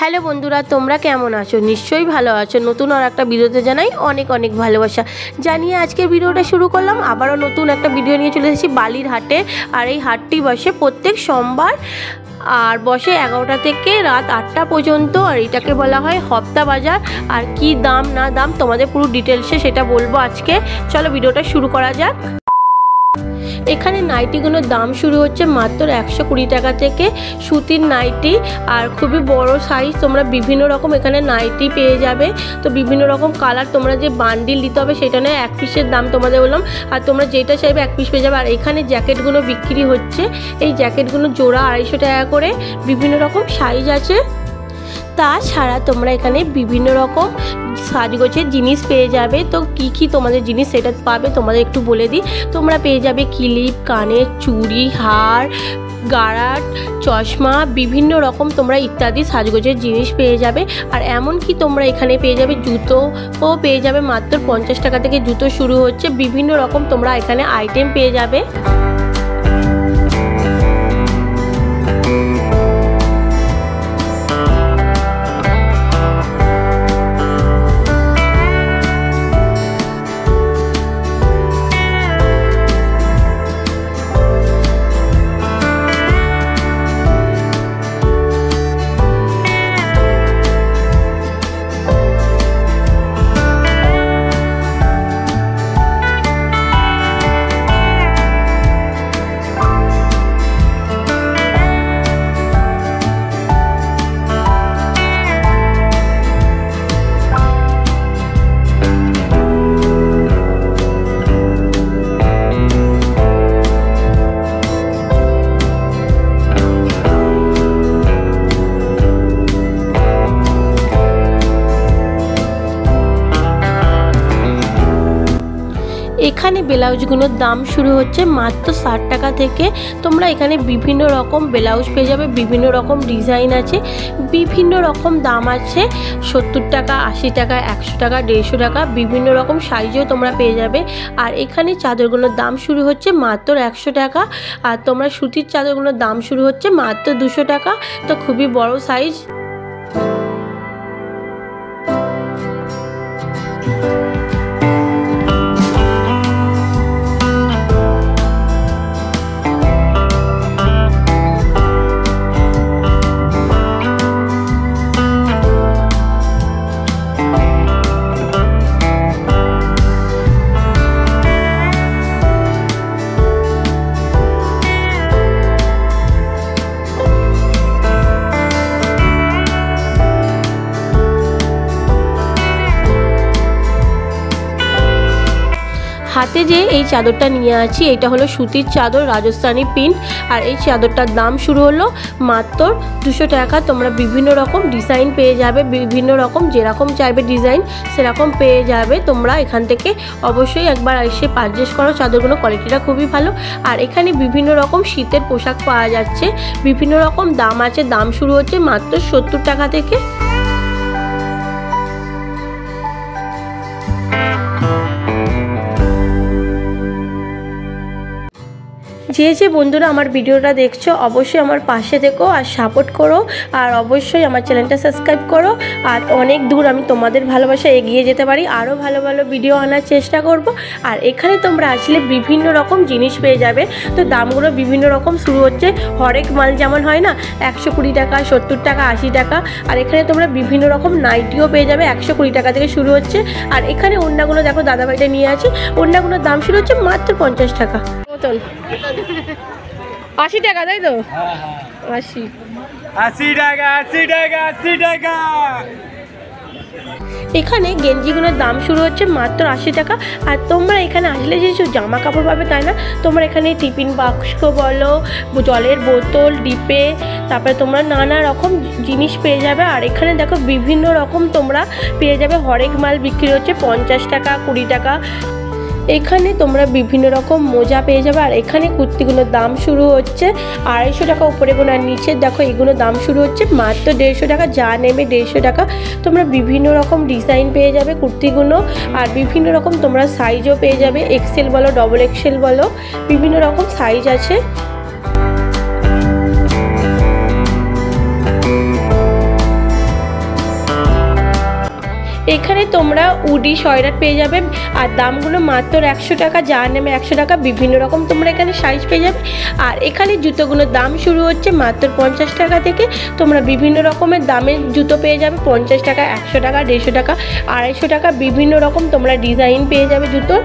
Hello বন্ধুরা, তোমরা কেমন আছো? নিশ্চয়ই ভালো আছো। নতুন আর একটা ভিডিওতে জানাই অনেক অনেক ভালোবাসা জানিয়ে আজকের ভিডিওটা শুরু করলাম। আবারও নতুন একটা ভিডিও নিয়ে চলে এসেছি বালির হাটে। আর এই হাটটি বসে প্রত্যেক সোমবার আর বসে 11টা থেকে রাত 8টা পর্যন্ত। আর এটাকে বলা হয় হপ্তা বাজার। আর কি দাম না দাম তোমাদের পুরো ডিটেলসে সেটা বলবো আজকে। চলো ভিডিওটা শুরু করা যাক। এখানে নাইটিগুলোর দাম শুরু হচ্ছে মাত্র 120 টাকা থেকে। সুতির নাইটি আর খুবই বড় সাইজ, তোমরা বিভিন্ন রকম এখানে নাইটি পেয়ে যাবে। তো বিভিন্ন রকম কালার, তোমরা যে বান্ডিল দিতে হবে সেটা নয়, এক পিসের দাম তোমাদের বললাম। আর তোমরা যেটা চাইবে এক পিস পেয়ে যাবে। আর এখানে জ্যাকেটগুলো বিক্রি হচ্ছে, এই জ্যাকেটগুলো জোড়া 250 টাকা করে। বিভিন্ন রকম সাইজ আছে। তাছাড়া তোমরা এখানে বিভিন্ন রকম সাজগোজের জিনিস পেয়ে যাবে। তো কি তোমাদের জিনিস সেটা পাবে তোমাদের একটু বলে দিই। তোমরা পেয়ে যাবে ক্লিপ, কানের চুড়ি, হার, গাড়াট, চশমা, বিভিন্ন রকম তোমরা ইত্যাদি সাজগোজের জিনিস পেয়ে যাবে। আর এমনকি তোমরা এখানে পেয়ে যাবে জুতোও পেয়ে যাবে। মাত্র 50 টাকা থেকে জুতো শুরু হচ্ছে। বিভিন্ন রকম তোমরা এখানে আইটেম পেয়ে যাবে। এখানে ব্লাউজগুলোর দাম শুরু হচ্ছে মাত্র 60 টাকা থেকে। তোমরা এখানে বিভিন্ন রকম ব্লাউজ পেয়ে যাবে, বিভিন্ন রকম ডিজাইন আছে, বিভিন্ন রকম দাম আছে। 70 টাকা, 80 টাকা, 100 টাকা, 150 টাকা, বিভিন্ন রকম সাইজেও তোমরা পেয়ে যাবে। আর এখানে চাদরগুলোর দাম শুরু হচ্ছে মাত্র 100 টাকা। আর তোমরা সুতির চাদরগুলোর দাম শুরু হচ্ছে মাত্র 200 টাকা। তো খুবই বড় সাইজ। হাতে যে এই চাদরটা নিয়ে আছি এটা হলো সুতির চাদর, রাজস্থানি প্রিন্ট। আর এই চাদরটার দাম শুরু হলো মাত্র 200 টাকা। তোমরা বিভিন্ন রকম ডিজাইন পেয়ে যাবে, বিভিন্ন রকম যেরকম চাইবে ডিজাইন সেরকম পেয়ে যাবে। তোমরা এখান থেকে অবশ্যই একবার এসে পারচেস করো। চাদরগুলো কোয়ালিটিটা খুবই ভালো। আর এখানে বিভিন্ন রকম শীতের পোশাক পাওয়া যাচ্ছে, বিভিন্ন রকম দাম আছে। দাম শুরু হচ্ছে মাত্র 70 টাকা থেকে। যে বন্ধুরা আমার ভিডিওটা দেখছো অবশ্যই আমার পাশে থেকো আর সাপোর্ট করো। আর অবশ্যই আমার চ্যানেলটা সাবস্ক্রাইব করো। আর অনেক দূর আমি তোমাদের ভালোবাসা এগিয়ে যেতে পারি, আরও ভালো ভালো ভিডিও আনার চেষ্টা করব। আর এখানে তোমরা আসলে বিভিন্ন রকম জিনিস পেয়ে যাবে। তো দামগুলো বিভিন্ন রকম শুরু হচ্ছে। হরেক মাল যেমন হয় না, 120 টাকা, 70 টাকা, 80 টাকা। আর এখানে তোমরা বিভিন্ন রকম নাইটিও পেয়ে যাবে, 120 টাকা থেকে শুরু হচ্ছে। আর এখানে ওড়নাগুলো দেখো, দাদাভাইটা নিয়ে আছি, ওড়নাগুলোর দাম শুরু হচ্ছে মাত্র 50 টাকা। 80 টাকা, তাই তো? 80 টাকা, 80 টাকা, 80 টাকা। এখানে গেঞ্জিগুলোর দাম শুরু হচ্ছে মাত্র 80 টাকা। আর তোমরা এখানে আসলে যে জামা কাপড় পাবে তাই না, তোমরা এখানে টিফিন বাক্স বলো, জলের বোতল, ডিপে, তারপরে তোমরা নানা রকম জিনিস পেয়ে যাবে। আর এখানে দেখো বিভিন্ন রকম তোমরা পেয়ে যাবে। হরেক মাল বিক্রি হচ্ছে 50 টাকা, 20 টাকা। এখানে তোমরা বিভিন্ন রকম মোজা পেয়ে যাবে। আর এখানে কুর্তিগুলোর দাম শুরু হচ্ছে 250 টাকা উপরে কোনো। আর নিচে দেখো এগুলো দাম শুরু হচ্ছে মাত্র 150 টাকা, যা নেবে 150 টাকা। তোমরা বিভিন্ন রকম ডিজাইন পেয়ে যাবে কুর্তিগুলো। আর বিভিন্ন রকম তোমরা সাইজও পেয়ে যাবে, এক্সেল বলো, ডবল এক্সেল বলো, বিভিন্ন রকম সাইজ আছে। এখানে তোমরা উডি সয়রাট পেয়ে যাবে আর দামগুলো মাত্র 100 টাকা, যা নেমে 100 টাকা। বিভিন্ন রকম তোমরা এখানে সাইজ পেয়ে যাবে। আর এখানে জুতোগুলোর দাম শুরু হচ্ছে মাত্র 50 টাকা থেকে। তোমরা বিভিন্ন রকমের দামের জুতো পেয়ে যাবে, 50 টাকা, 100 টাকা, 150 টাকা, 250 টাকা। বিভিন্ন রকম তোমরা ডিজাইন পেয়ে যাবে জুতো।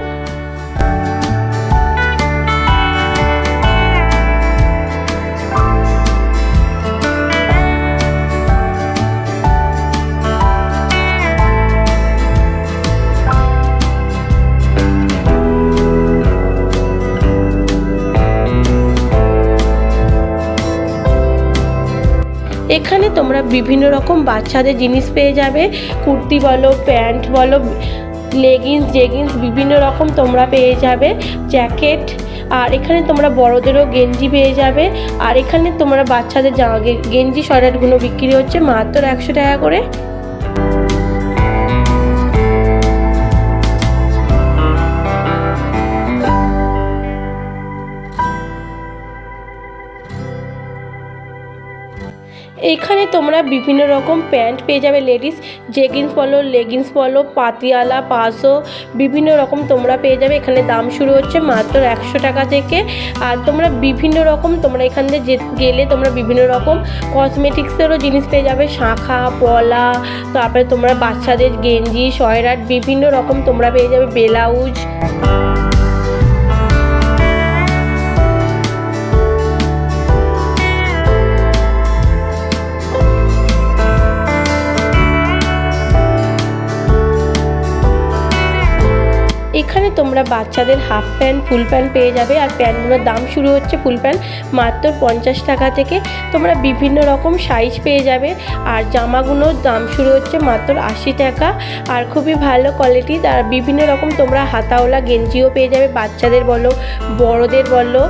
এখানে তোমরা বিভিন্ন রকম বাচ্চাদের জিনিস পেয়ে যাবে, কুর্তি বলো, প্যান্ট বলো, লেগিংস, জেগিংস, বিভিন্ন রকম তোমরা পেয়ে যাবে, জ্যাকেট। আর এখানে তোমরা বড়দেরও গেঞ্জি পেয়ে যাবে। আর এখানে তোমরা বাচ্চাদের গেঞ্জি শর্টগুলো বিক্রি হচ্ছে মাত্র 100 টাকা করে। এখানে তোমরা বিভিন্ন রকম প্যান্ট পেয়ে যাবে, লেডিস জেগিংস বলো, লেগিংস বলো, পাতিয়ালা, পাসো, বিভিন্ন রকম তোমরা পেয়ে যাবে। এখানে দাম শুরু হচ্ছে মাত্র 100 টাকা থেকে। আর তোমরা বিভিন্ন রকম তোমরা এখান থেকে গেলে তোমরা বিভিন্ন রকম কসমেটিক্সেরও জিনিস পেয়ে যাবে, শাঁখা, পলা, তারপরে তোমরা বাচ্চাদের গেঞ্জি, সয়রাট, বিভিন্ন রকম তোমরা পেয়ে যাবে, ব্লাউজ। এখানে তোমরা বাচ্চাদের হাফ প্যান্ট, ফুল প্যান্ট পেয়ে যাবে। আর প্যান্টগুলোর দাম শুরু হচ্ছে ফুল প্যান্ট মাত্র 50 টাকা থেকে। তোমরা বিভিন্ন রকম সাইজ পেয়ে যাবে। আর জামাগুলোর দাম শুরু হচ্ছে মাত্র 80 টাকা। আর খুবই ভালো কোয়ালিটি। আর বিভিন্ন রকম তোমরা হাতাওয়ালা গেঞ্জিও পেয়ে যাবে, বাচ্চাদের বলো, বড়দের বলো।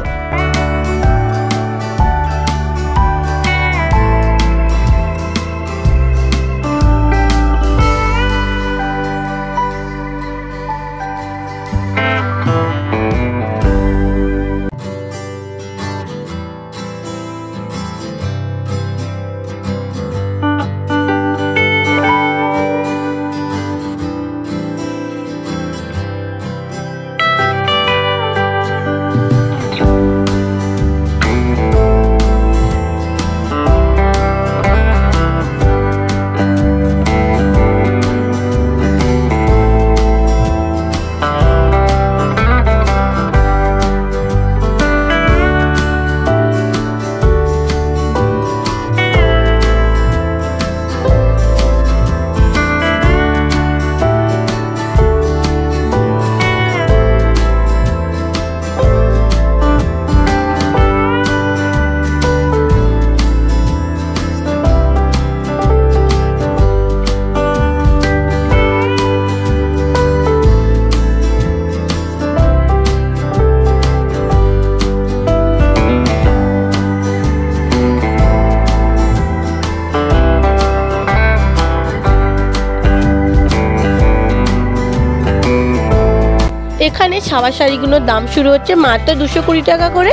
এখানে ছাওয়া শাড়িগুলোর দাম শুরু হচ্ছে মাত্র 220 টাকা করে।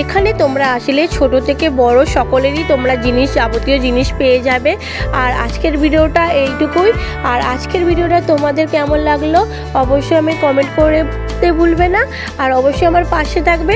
এখানে তোমরা আসলে ছোট থেকে বড় সকলেরই তোমরা জিনিস, যাবতীয় জিনিস পেয়ে যাবে। আর আজকের ভিডিওটা এইটুকুই। আর আজকের ভিডিওটা তোমাদের কেমন লাগলো অবশ্যই আমি কমেন্ট করতে ভুলবে না। আর অবশ্যই আমার পাশে থাকবে।